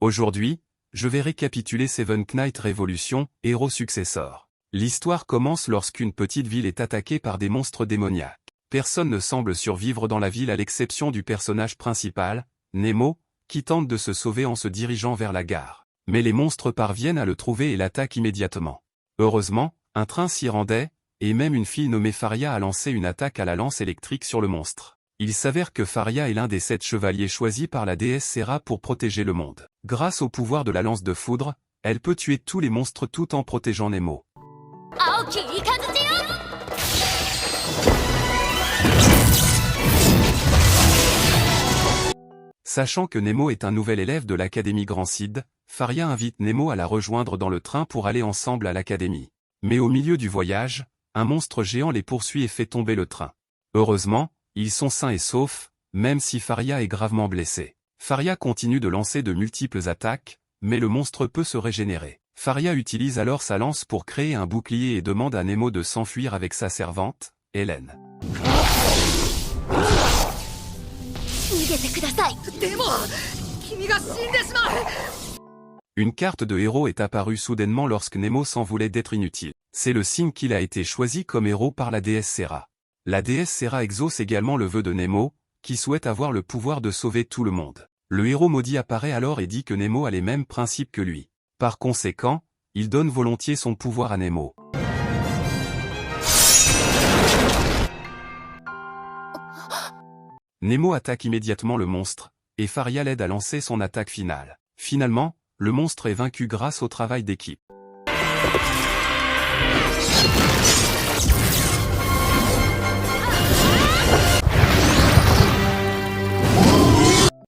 Aujourd'hui, je vais récapituler Seven Knights Revolution, Hero Successor. L'histoire commence lorsqu'une petite ville est attaquée par des monstres démoniaques. Personne ne semble survivre dans la ville à l'exception du personnage principal, Nemo, qui tente de se sauver en se dirigeant vers la gare. Mais les monstres parviennent à le trouver et l'attaquent immédiatement. Heureusement, un train s'y rendait, et même une fille nommée Faria a lancé une attaque à la lance électrique sur le monstre. Il s'avère que Faria est l'un des 7 chevaliers choisis par la déesse Sera pour protéger le monde. Grâce au pouvoir de la lance de foudre, elle peut tuer tous les monstres tout en protégeant Nemo. Sachant que Nemo est un nouvel élève de l'Académie Grand Cid, Faria invite Nemo à la rejoindre dans le train pour aller ensemble à l'Académie. Mais au milieu du voyage, un monstre géant les poursuit et fait tomber le train. Heureusement, ils sont sains et saufs, même si Faria est gravement blessé. Faria continue de lancer de multiples attaques, mais le monstre peut se régénérer. Faria utilise alors sa lance pour créer un bouclier et demande à Nemo de s'enfuir avec sa servante, Hélène. Une carte de héros est apparue soudainement lorsque Nemo s'en voulait d'être inutile. C'est le signe qu'il a été choisi comme héros par la déesse Sera. La déesse Sera exauce également le vœu de Nemo, qui souhaite avoir le pouvoir de sauver tout le monde. Le héros maudit apparaît alors et dit que Nemo a les mêmes principes que lui. Par conséquent, il donne volontiers son pouvoir à Nemo. Nemo attaque immédiatement le monstre, et Faria l'aide à lancer son attaque finale. Finalement, le monstre est vaincu grâce au travail d'équipe.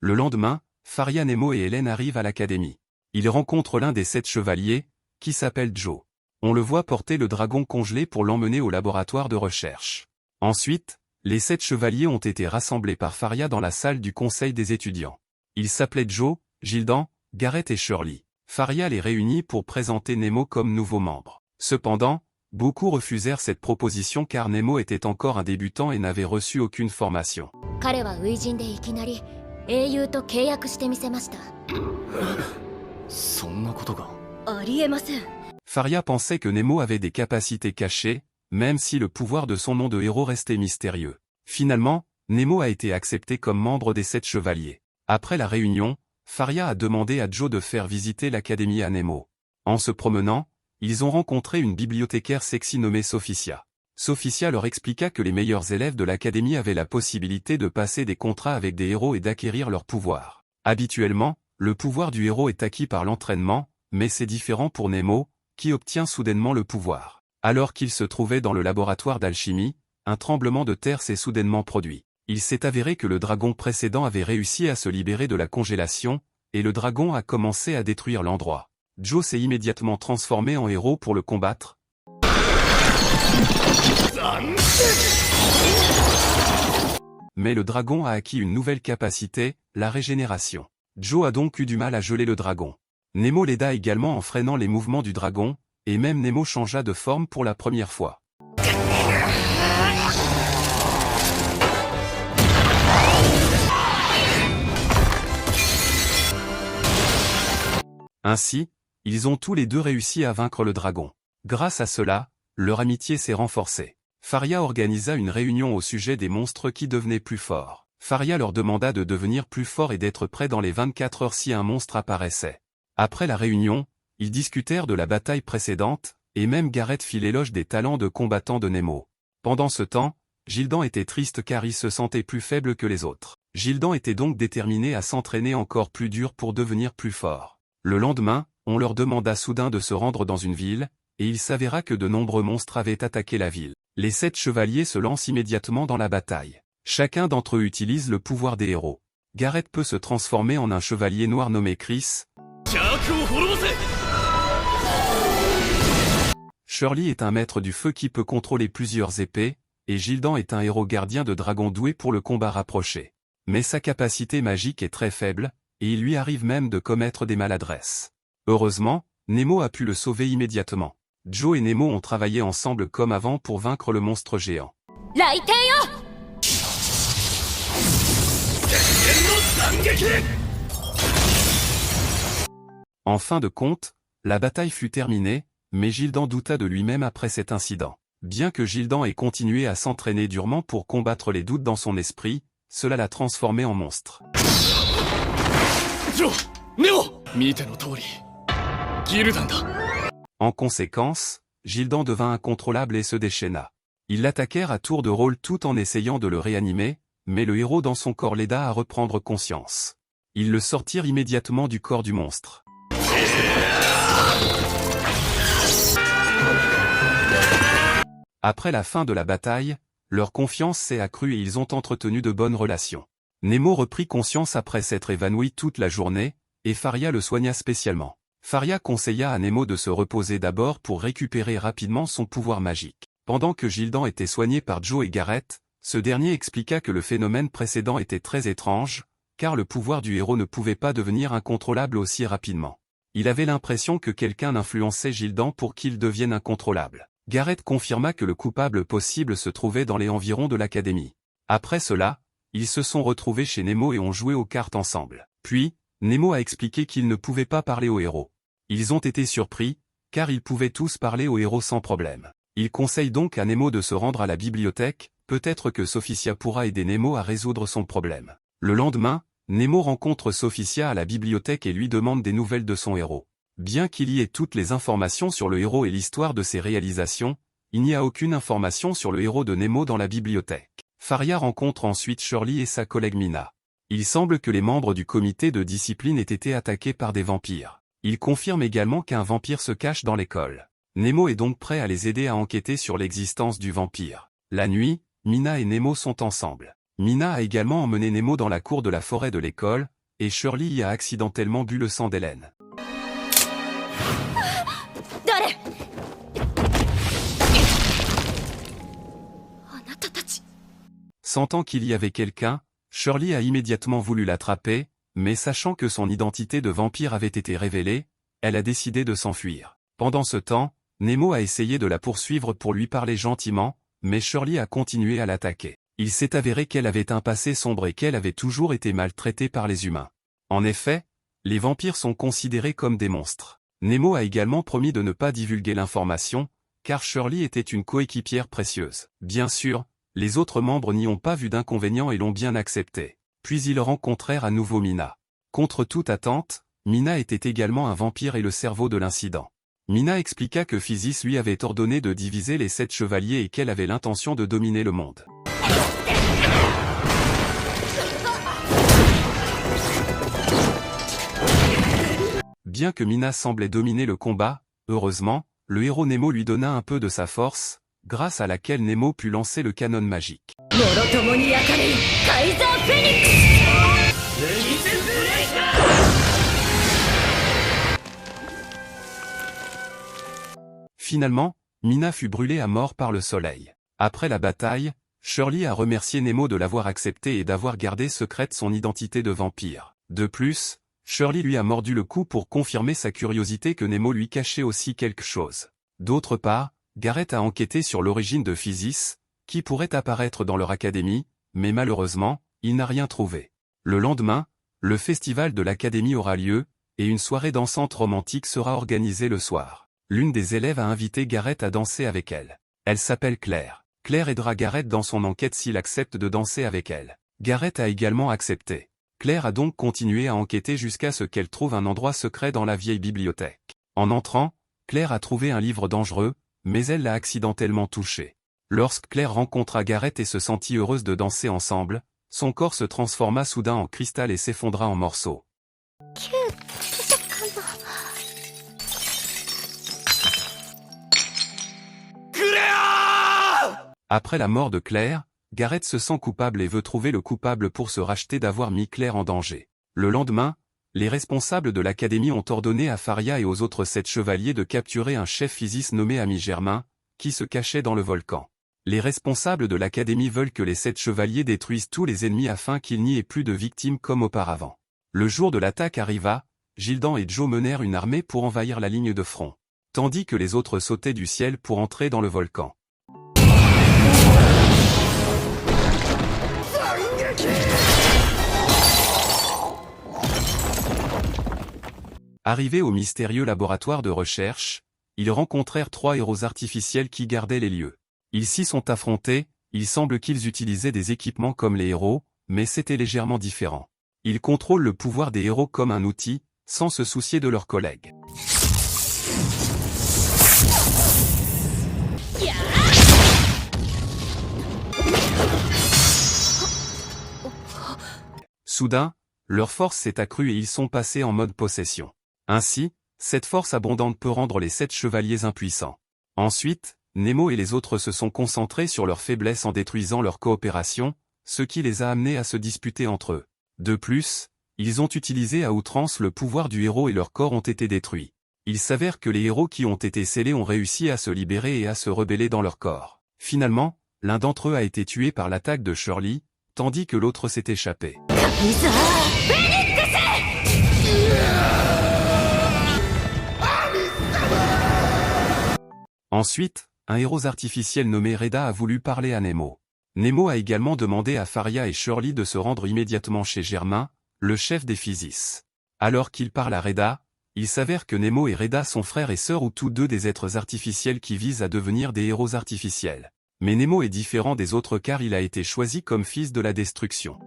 Le lendemain, Faria, Nemo et Hélène arrivent à l'académie. Ils rencontrent l'un des 7 chevaliers, qui s'appelle Joe. On le voit porter le dragon congelé pour l'emmener au laboratoire de recherche. Ensuite, les 7 chevaliers ont été rassemblés par Faria dans la salle du conseil des étudiants. Ils s'appelaient Joe, Gildan, Gareth et Shirley. Faria les réunit pour présenter Nemo comme nouveau membre. Cependant, beaucoup refusèrent cette proposition car Nemo était encore un débutant et n'avait reçu aucune formation. Faria pensait que Nemo avait des capacités cachées, même si le pouvoir de son nom de héros restait mystérieux. Finalement, Nemo a été accepté comme membre des 7 chevaliers. Après la réunion, Faria a demandé à Joe de faire visiter l'académie à Nemo. En se promenant, ils ont rencontré une bibliothécaire sexy nommée Sophicia. Sophicia leur expliqua que les meilleurs élèves de l'académie avaient la possibilité de passer des contrats avec des héros et d'acquérir leur pouvoir. Habituellement, le pouvoir du héros est acquis par l'entraînement, mais c'est différent pour Nemo, qui obtient soudainement le pouvoir. Alors qu'il se trouvait dans le laboratoire d'alchimie, un tremblement de terre s'est soudainement produit. Il s'est avéré que le dragon précédent avait réussi à se libérer de la congélation, et le dragon a commencé à détruire l'endroit. Joe s'est immédiatement transformé en héros pour le combattre. Mais le dragon a acquis une nouvelle capacité, la régénération. Joe a donc eu du mal à geler le dragon. Nemo l'aida également en freinant les mouvements du dragon, et même Nemo changea de forme pour la première fois. Ainsi, ils ont tous les deux réussi à vaincre le dragon. Grâce à cela, leur amitié s'est renforcée. Faria organisa une réunion au sujet des monstres qui devenaient plus forts. Faria leur demanda de devenir plus forts et d'être prêts dans les 24 heures si un monstre apparaissait. Après la réunion, ils discutèrent de la bataille précédente, et même Gareth fit l'éloge des talents de combattant de Nemo. Pendant ce temps, Gildan était triste car il se sentait plus faible que les autres. Gildan était donc déterminé à s'entraîner encore plus dur pour devenir plus fort. Le lendemain, on leur demanda soudain de se rendre dans une ville, et il s'avéra que de nombreux monstres avaient attaqué la ville. Les 7 chevaliers se lancent immédiatement dans la bataille. Chacun d'entre eux utilise le pouvoir des héros. Gareth peut se transformer en un chevalier noir nommé Chris. Shirley est un maître du feu qui peut contrôler plusieurs épées, et Gildan est un héros gardien de dragon doué pour le combat rapproché. Mais sa capacité magique est très faible, et il lui arrive même de commettre des maladresses. Heureusement, Nemo a pu le sauver immédiatement. Joe et Nemo ont travaillé ensemble comme avant pour vaincre le monstre géant. En fin de compte, la bataille fut terminée, mais Gildan douta de lui-même après cet incident. Bien que Gildan ait continué à s'entraîner durement pour combattre les doutes dans son esprit, cela l'a transformé en monstre. En conséquence, Gildan devint incontrôlable et se déchaîna. Ils l'attaquèrent à tour de rôle tout en essayant de le réanimer, mais le héros dans son corps l'aida à reprendre conscience. Ils le sortirent immédiatement du corps du monstre. Après la fin de la bataille, leur confiance s'est accrue et ils ont entretenu de bonnes relations. Nemo reprit conscience après s'être évanoui toute la journée, et Faria le soigna spécialement. Faria conseilla à Nemo de se reposer d'abord pour récupérer rapidement son pouvoir magique. Pendant que Gildan était soigné par Joe et Gareth, ce dernier expliqua que le phénomène précédent était très étrange, car le pouvoir du héros ne pouvait pas devenir incontrôlable aussi rapidement. Il avait l'impression que quelqu'un influençait Gildan pour qu'il devienne incontrôlable. Gareth confirma que le coupable possible se trouvait dans les environs de l'académie. Après cela, ils se sont retrouvés chez Nemo et ont joué aux cartes ensemble. Puis, Nemo a expliqué qu'ils ne pouvaient pas parler au héros. Ils ont été surpris, car ils pouvaient tous parler au héros sans problème. Il conseille donc à Nemo de se rendre à la bibliothèque, peut-être que Sophicia pourra aider Nemo à résoudre son problème. Le lendemain, Nemo rencontre Sophicia à la bibliothèque et lui demande des nouvelles de son héros. Bien qu'il y ait toutes les informations sur le héros et l'histoire de ses réalisations, il n'y a aucune information sur le héros de Nemo dans la bibliothèque. Faria rencontre ensuite Shirley et sa collègue Mina. Il semble que les membres du comité de discipline aient été attaqués par des vampires. Il confirme également qu'un vampire se cache dans l'école. Nemo est donc prêt à les aider à enquêter sur l'existence du vampire. La nuit, Mina et Nemo sont ensemble. Mina a également emmené Nemo dans la cour de la forêt de l'école, et Shirley y a accidentellement bu le sang d'Hélène. Sentant qu'il y avait quelqu'un, Shirley a immédiatement voulu l'attraper, mais sachant que son identité de vampire avait été révélée, elle a décidé de s'enfuir. Pendant ce temps, Nemo a essayé de la poursuivre pour lui parler gentiment, mais Shirley a continué à l'attaquer. Il s'est avéré qu'elle avait un passé sombre et qu'elle avait toujours été maltraitée par les humains. En effet, les vampires sont considérés comme des monstres. Nemo a également promis de ne pas divulguer l'information, car Shirley était une coéquipière précieuse. Bien sûr, les autres membres n'y ont pas vu d'inconvénient et l'ont bien accepté. Puis ils rencontrèrent à nouveau Mina. Contre toute attente, Mina était également un vampire et le cerveau de l'incident. Mina expliqua que Physis lui avait ordonné de diviser les 7 chevaliers et qu'elle avait l'intention de dominer le monde. Bien que Mina semblait dominer le combat, heureusement, le héros Nemo lui donna un peu de sa force, grâce à laquelle Nemo put lancer le canon magique. Finalement, Mina fut brûlée à mort par le soleil. Après la bataille, Shirley a remercié Nemo de l'avoir accepté et d'avoir gardé secrète son identité de vampire. De plus, Shirley lui a mordu le cou pour confirmer sa curiosité que Nemo lui cachait aussi quelque chose. D'autre part, Gareth a enquêté sur l'origine de Physis, qui pourrait apparaître dans leur académie, mais malheureusement, il n'a rien trouvé. Le lendemain, le festival de l'académie aura lieu, et une soirée dansante romantique sera organisée le soir. L'une des élèves a invité Gareth à danser avec elle. Elle s'appelle Claire. Claire aidera Gareth dans son enquête s'il accepte de danser avec elle. Gareth a également accepté. Claire a donc continué à enquêter jusqu'à ce qu'elle trouve un endroit secret dans la vieille bibliothèque. En entrant, Claire a trouvé un livre dangereux, mais elle l'a accidentellement touché. Lorsque Claire rencontra Gareth et se sentit heureuse de danser ensemble, son corps se transforma soudain en cristal et s'effondra en morceaux. Après la mort de Claire, Gareth se sent coupable et veut trouver le coupable pour se racheter d'avoir mis Claire en danger. Le lendemain, les responsables de l'académie ont ordonné à Faria et aux autres 7 chevaliers de capturer un chef Physis nommé Ami Germain, qui se cachait dans le volcan. Les responsables de l'académie veulent que les 7 chevaliers détruisent tous les ennemis afin qu'il n'y ait plus de victimes comme auparavant. Le jour de l'attaque arriva, Gildan et Joe menèrent une armée pour envahir la ligne de front, tandis que les autres sautaient du ciel pour entrer dans le volcan. Arrivés au mystérieux laboratoire de recherche, ils rencontrèrent 3 héros artificiels qui gardaient les lieux. Ils s'y sont affrontés, il semble qu'ils utilisaient des équipements comme les héros, mais c'était légèrement différent. Ils contrôlent le pouvoir des héros comme un outil, sans se soucier de leurs collègues. Soudain, leur force s'est accrue et ils sont passés en mode possession. Ainsi, cette force abondante peut rendre les 7 chevaliers impuissants. Ensuite, Nemo et les autres se sont concentrés sur leurs faiblesses en détruisant leur coopération, ce qui les a amenés à se disputer entre eux. De plus, ils ont utilisé à outrance le pouvoir du héros et leurs corps ont été détruits. Il s'avère que les héros qui ont été scellés ont réussi à se libérer et à se rebeller dans leur corps. Finalement, l'un d'entre eux a été tué par l'attaque de Shirley, tandis que l'autre s'est échappé. Ensuite, un héros artificiel nommé Reda a voulu parler à Nemo. Nemo a également demandé à Faria et Shirley de se rendre immédiatement chez Germain, le chef des Physis. Alors qu'il parle à Reda, il s'avère que Nemo et Reda sont frères et sœurs ou tous deux des êtres artificiels qui visent à devenir des héros artificiels. Mais Nemo est différent des autres car il a été choisi comme fils de la destruction.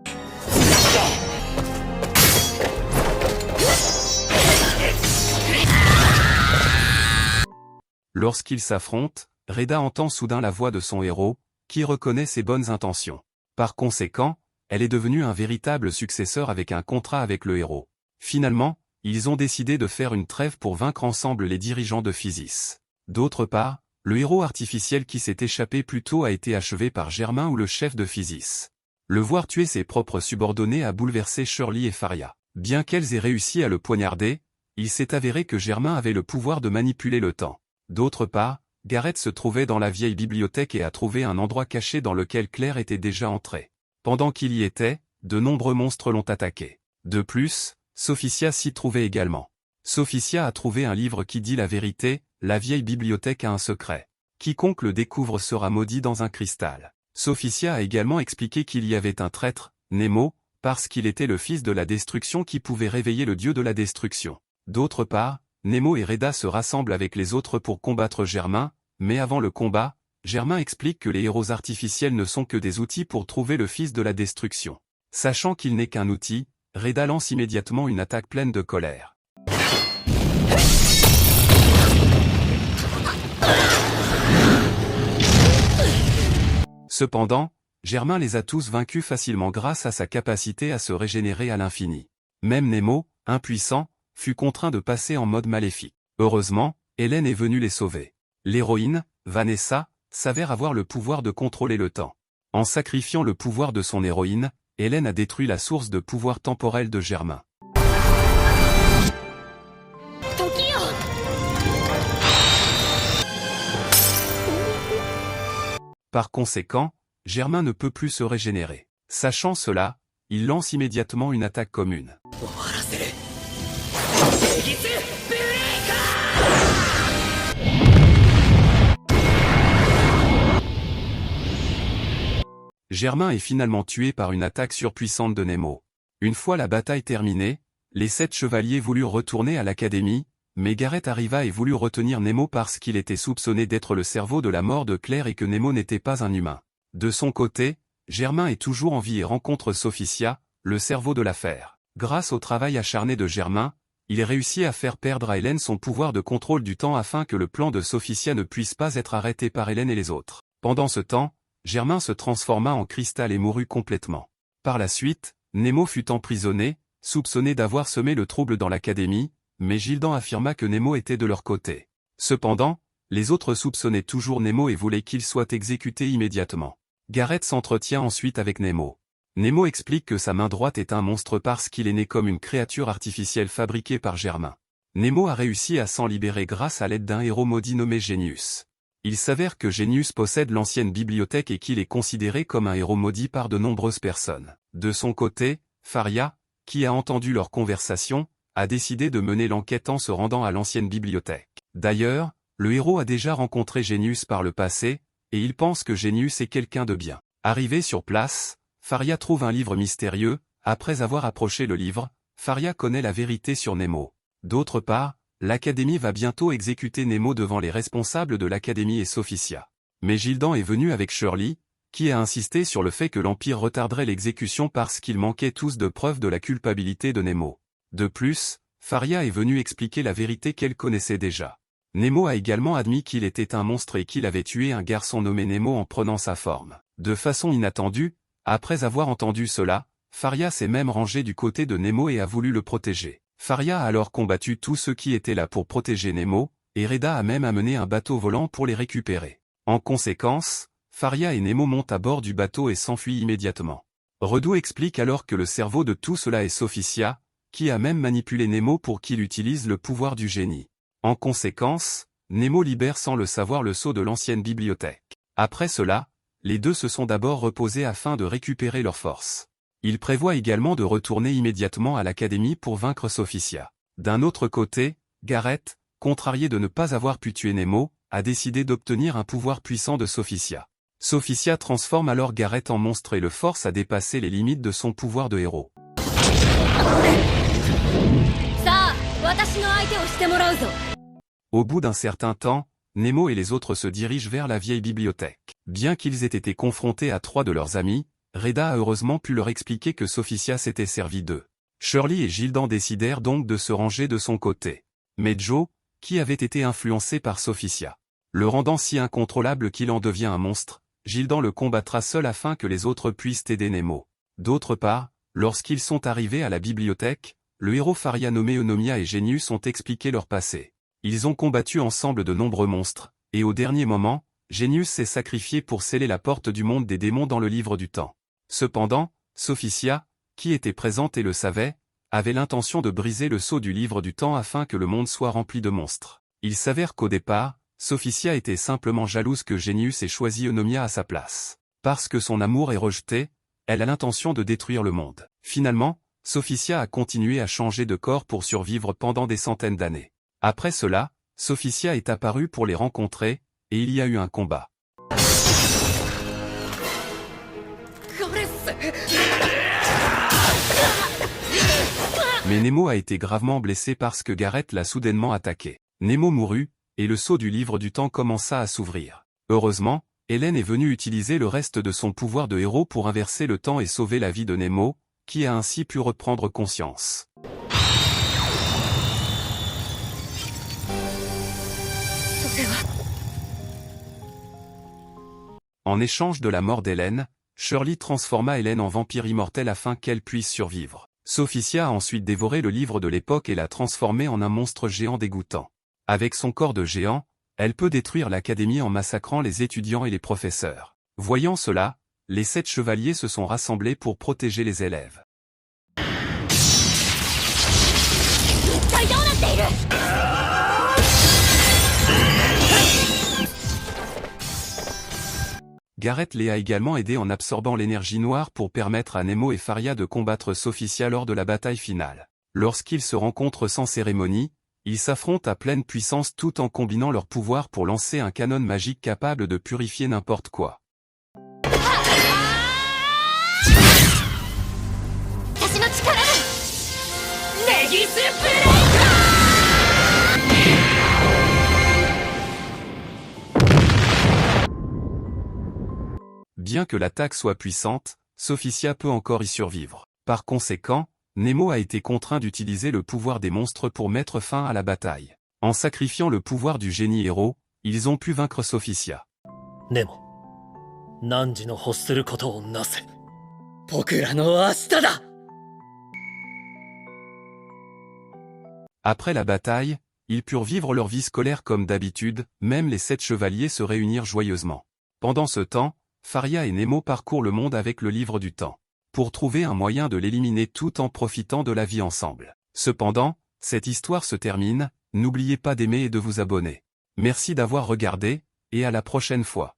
Lorsqu'ils s'affrontent, Reda entend soudain la voix de son héros, qui reconnaît ses bonnes intentions. Par conséquent, elle est devenue un véritable successeur avec un contrat avec le héros. Finalement, ils ont décidé de faire une trêve pour vaincre ensemble les dirigeants de Physis. D'autre part, le héros artificiel qui s'est échappé plus tôt a été achevé par Germain ou le chef de Physis. Le voir tuer ses propres subordonnés a bouleversé Shirley et Faria. Bien qu'elles aient réussi à le poignarder, il s'est avéré que Germain avait le pouvoir de manipuler le temps. D'autre part, Gareth se trouvait dans la vieille bibliothèque et a trouvé un endroit caché dans lequel Claire était déjà entrée. Pendant qu'il y était, de nombreux monstres l'ont attaqué. De plus, Sophicia s'y trouvait également. Sophicia a trouvé un livre qui dit la vérité, la vieille bibliothèque a un secret. Quiconque le découvre sera maudit dans un cristal. Sophicia a également expliqué qu'il y avait un traître, Nemo, parce qu'il était le fils de la destruction qui pouvait réveiller le dieu de la destruction. D'autre part, Nemo et Reda se rassemblent avec les autres pour combattre Germain, mais avant le combat, Germain explique que les héros artificiels ne sont que des outils pour trouver le fils de la destruction. Sachant qu'il n'est qu'un outil, Reda lance immédiatement une attaque pleine de colère. Cependant, Germain les a tous vaincus facilement grâce à sa capacité à se régénérer à l'infini. Même Nemo, impuissant, fut contraint de passer en mode maléfique. Heureusement, Hélène est venue les sauver. L'héroïne, Vanessa, s'avère avoir le pouvoir de contrôler le temps. En sacrifiant le pouvoir de son héroïne, Hélène a détruit la source de pouvoir temporel de Germain. Par conséquent, Germain ne peut plus se régénérer. Sachant cela, il lance immédiatement une attaque commune. Germain est finalement tué par une attaque surpuissante de Nemo. Une fois la bataille terminée, les 7 chevaliers voulurent retourner à l'académie, mais Gareth arriva et voulut retenir Nemo parce qu'il était soupçonné d'être le cerveau de la mort de Claire et que Nemo n'était pas un humain. De son côté, Germain est toujours en vie et rencontre Sophicia, le cerveau de l'affaire. Grâce au travail acharné de Germain, il réussit à faire perdre à Hélène son pouvoir de contrôle du temps afin que le plan de Sophicia ne puisse pas être arrêté par Hélène et les autres. Pendant ce temps, Germain se transforma en cristal et mourut complètement. Par la suite, Nemo fut emprisonné, soupçonné d'avoir semé le trouble dans l'académie, mais Gildan affirma que Nemo était de leur côté. Cependant, les autres soupçonnaient toujours Nemo et voulaient qu'il soit exécuté immédiatement. Gareth s'entretient ensuite avec Nemo. Nemo explique que sa main droite est un monstre parce qu'il est né comme une créature artificielle fabriquée par Germain. Nemo a réussi à s'en libérer grâce à l'aide d'un héros maudit nommé Genius. Il s'avère que Genius possède l'ancienne bibliothèque et qu'il est considéré comme un héros maudit par de nombreuses personnes. De son côté, Faria, qui a entendu leur conversation, a décidé de mener l'enquête en se rendant à l'ancienne bibliothèque. D'ailleurs, le héros a déjà rencontré Genius par le passé, et il pense que Genius est quelqu'un de bien. Arrivé sur place, Faria trouve un livre mystérieux. Après avoir approché le livre, Faria connaît la vérité sur Nemo. D'autre part, l'Académie va bientôt exécuter Nemo devant les responsables de l'Académie et Sophicia. Mais Gildan est venu avec Shirley, qui a insisté sur le fait que l'Empire retarderait l'exécution parce qu'ils manquaient tous de preuves de la culpabilité de Nemo. De plus, Faria est venue expliquer la vérité qu'elle connaissait déjà. Nemo a également admis qu'il était un monstre et qu'il avait tué un garçon nommé Nemo en prenant sa forme. De façon inattendue, après avoir entendu cela, Faria s'est même rangé du côté de Nemo et a voulu le protéger. Faria a alors combattu tous ceux qui étaient là pour protéger Nemo, et Reda a même amené un bateau volant pour les récupérer. En conséquence, Faria et Nemo montent à bord du bateau et s'enfuient immédiatement. Redou explique alors que le cerveau de tout cela est Sophicia, qui a même manipulé Nemo pour qu'il utilise le pouvoir du génie. En conséquence, Nemo libère sans le savoir le sceau de l'ancienne bibliothèque. Après cela, les deux se sont d'abord reposés afin de récupérer leurs forces. Ils prévoient également de retourner immédiatement à l'Académie pour vaincre Sophicia. D'un autre côté, Gareth, contrarié de ne pas avoir pu tuer Nemo, a décidé d'obtenir un pouvoir puissant de Sophicia. Sophicia transforme alors Gareth en monstre et le force à dépasser les limites de son pouvoir de héros. Au bout d'un certain temps, Nemo et les autres se dirigent vers la vieille bibliothèque. Bien qu'ils aient été confrontés à 3 de leurs amis, Reda a heureusement pu leur expliquer que Sophicia s'était servi d'eux. Shirley et Gildan décidèrent donc de se ranger de son côté. Mais Joe, qui avait été influencé par Sophicia, le rendant si incontrôlable qu'il en devient un monstre, Gildan le combattra seul afin que les autres puissent aider Nemo. D'autre part, lorsqu'ils sont arrivés à la bibliothèque, le héros Faria nommé Eunomia et Genius ont expliqué leur passé. Ils ont combattu ensemble de nombreux monstres, et au dernier moment, Genius s'est sacrifié pour sceller la porte du monde des démons dans le livre du temps. Cependant, Sophicia, qui était présente et le savait, avait l'intention de briser le sceau du livre du temps afin que le monde soit rempli de monstres. Il s'avère qu'au départ, Sophicia était simplement jalouse que Genius ait choisi Eunomia à sa place. Parce que son amour est rejeté, elle a l'intention de détruire le monde. Finalement, Sophicia a continué à changer de corps pour survivre pendant des centaines d'années. Après cela, Sophicia est apparue pour les rencontrer, et il y a eu un combat. Mais Nemo a été gravement blessé parce que Gareth l'a soudainement attaqué. Nemo mourut, et le sceau du livre du temps commença à s'ouvrir. Heureusement, Hélène est venue utiliser le reste de son pouvoir de héros pour inverser le temps et sauver la vie de Nemo, qui a ainsi pu reprendre conscience. En échange de la mort d'Hélène, Shirley transforma Hélène en vampire immortel afin qu'elle puisse survivre. Sophicia a ensuite dévoré le livre de l'époque et l'a transformé en un monstre géant dégoûtant. Avec son corps de géant, elle peut détruire l'Académie en massacrant les étudiants et les professeurs. Voyant cela, les 7 chevaliers se sont rassemblés pour protéger les élèves. Gareth les a également aidés en absorbant l'énergie noire pour permettre à Nemo et Faria de combattre Sophicia lors de la bataille finale. Lorsqu'ils se rencontrent sans cérémonie, ils s'affrontent à pleine puissance tout en combinant leurs pouvoirs pour lancer un canon magique capable de purifier n'importe quoi. Bien que l'attaque soit puissante, Sophicia peut encore y survivre. Par conséquent, Nemo a été contraint d'utiliser le pouvoir des monstres pour mettre fin à la bataille. En sacrifiant le pouvoir du génie héros, ils ont pu vaincre Sophicia. Nemo. Après la bataille, ils purent vivre leur vie scolaire comme d'habitude, même les 7 chevaliers se réunirent joyeusement. Pendant ce temps, Faria et Nemo parcourent le monde avec le livre du temps, pour trouver un moyen de l'éliminer tout en profitant de la vie ensemble. Cependant, cette histoire se termine, n'oubliez pas d'aimer et de vous abonner. Merci d'avoir regardé, et à la prochaine fois.